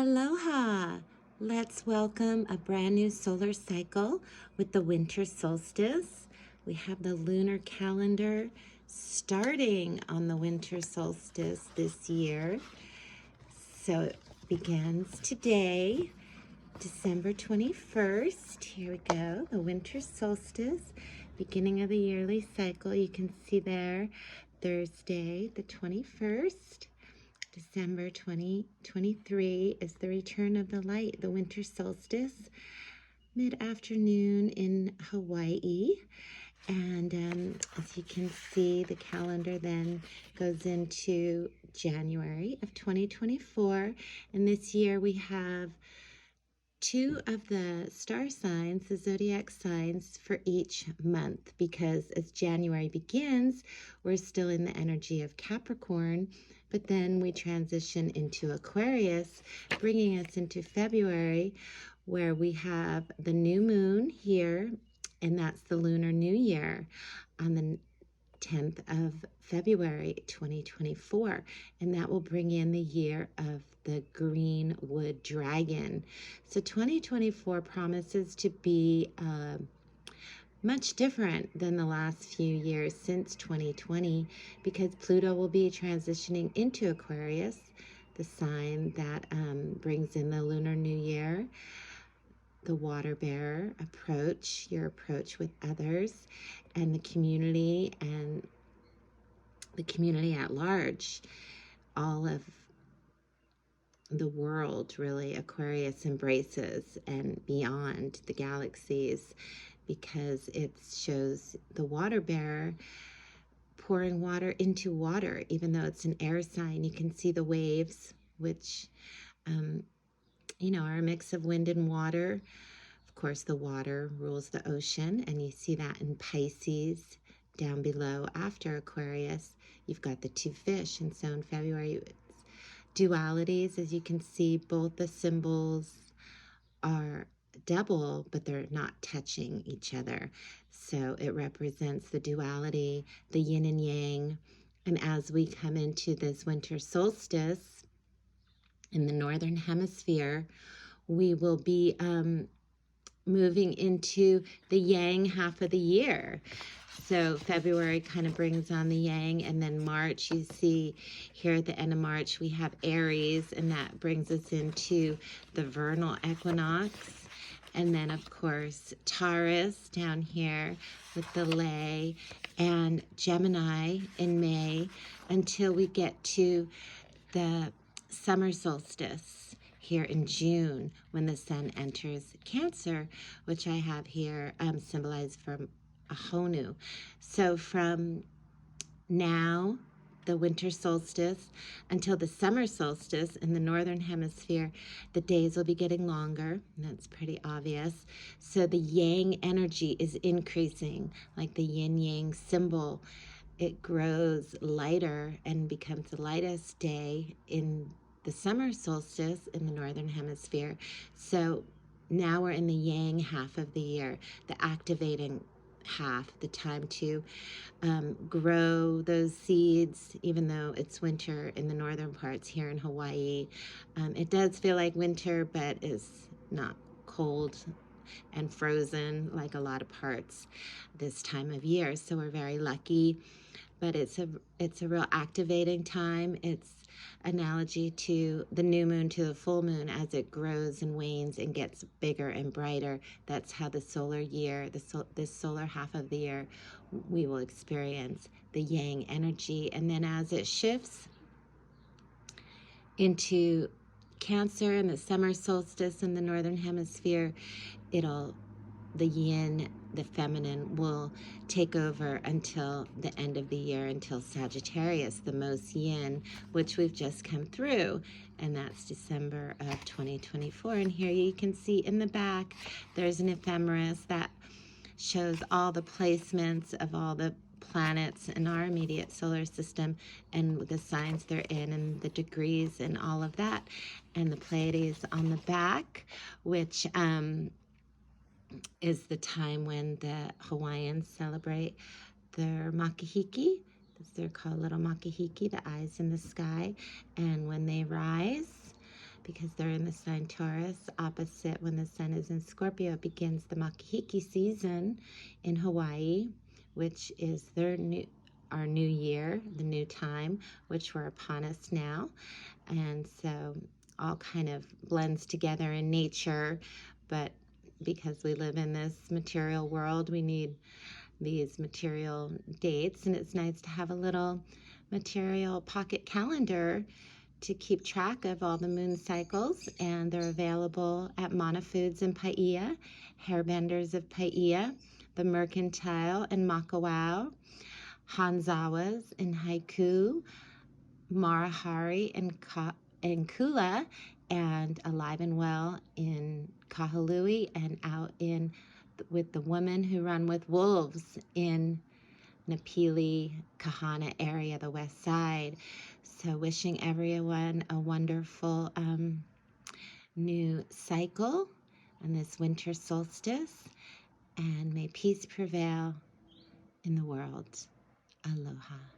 Aloha! Let's welcome a brand new solar cycle with the winter solstice. We have the lunar calendar starting on the winter solstice this year. So it begins today, December 21st. Here we go, the winter solstice, beginning of the yearly cycle. You can see there, Thursday the 21st. December 2023 is the return of the light, the winter solstice, mid-afternoon in Hawaii. And as you can see, the calendar then goes into January of 2024. And this year we have two of the star signs, the zodiac signs, for each month, because as January begins, we're still in the energy of Capricorn, but then we transition into Aquarius, bringing us into February, where we have the new moon here, and that's the Lunar New Year on the 10th of February 2024, and that will bring in the year of the green wood dragon. So 2024 promises to be much different than the last few years since 2020, because Pluto will be transitioning into Aquarius, the sign that brings in the Lunar New Year, the water bearer approach, your approach with others, and the community at large, all of the world, really, Aquarius embraces, and beyond the galaxies, because it shows the water bearer pouring water into water. Even though it's an air sign, you can see the waves, which are a mix of wind and water. Of course, the water rules the ocean, and you see that in Pisces down below after Aquarius. You've got the two fish, and so in February, it's dualities. As you can see, both the symbols are double, but they're not touching each other. So it represents the duality, the yin and yang. And as we come into this winter solstice in the northern hemisphere, we will be moving into the yang half of the year. So February kind of brings on the yang, and then March, you see here at the end of March, we have Aries, and that brings us into the vernal equinox. And then, of course, Taurus down here with the lay, and Gemini in May, until we get to the summer solstice here in June, when the sun enters Cancer, which I have here symbolized from a Honu. So from now, the winter solstice, until the summer solstice in the northern hemisphere, the days will be getting longer, and that's pretty obvious. So the yang energy is increasing, like the yin-yang symbol. It grows lighter and becomes the lightest day in the summer solstice in the northern hemisphere. So now we're in the yang half of the year, the activating half, the time to grow those seeds, even though it's winter in the northern parts here in Hawaii. It does feel like winter, but it's not cold and frozen like a lot of parts this time of year. So we're very lucky, but it's a real activating time. It's analogy to the new moon to the full moon. As it grows and wanes and gets bigger and brighter, that's how the solar year, this solar half of the year, we will experience the yang energy. And then as it shifts into Cancer and the summer solstice in the northern hemisphere, the yin, the feminine, will take over until the end of the year, until Sagittarius, the most yin, which we've just come through, and that's December of 2024. And here you can see in the back, there's an ephemeris that shows all the placements of all the planets in our immediate solar system, and the signs they're in, and the degrees and all of that, and the Pleiades on the back, which is the time when the Hawaiians celebrate their makahiki. They're called little makahiki, the eyes in the sky. And when they rise, because they're in the sign Taurus, opposite when the sun is in Scorpio. It begins the Makahiki season in Hawaii, which is our new year, the new time, which we're upon us now. And so all kind of blends together in nature, but because we live in this material world, we need these material dates, and it's nice to have a little material pocket calendar to keep track of all the moon cycles, and they're available at Mana Foods in Paia, Hairbenders of Paia, the Mercantile in Makawao, Hanzawas in Haiku, Marahari in Kula, and Alive and Well in Kahului, and out in with the Women Who Run with Wolves in Napili, Kahana area, the west side. So wishing everyone a wonderful new cycle on this winter solstice, and may peace prevail in the world. Aloha.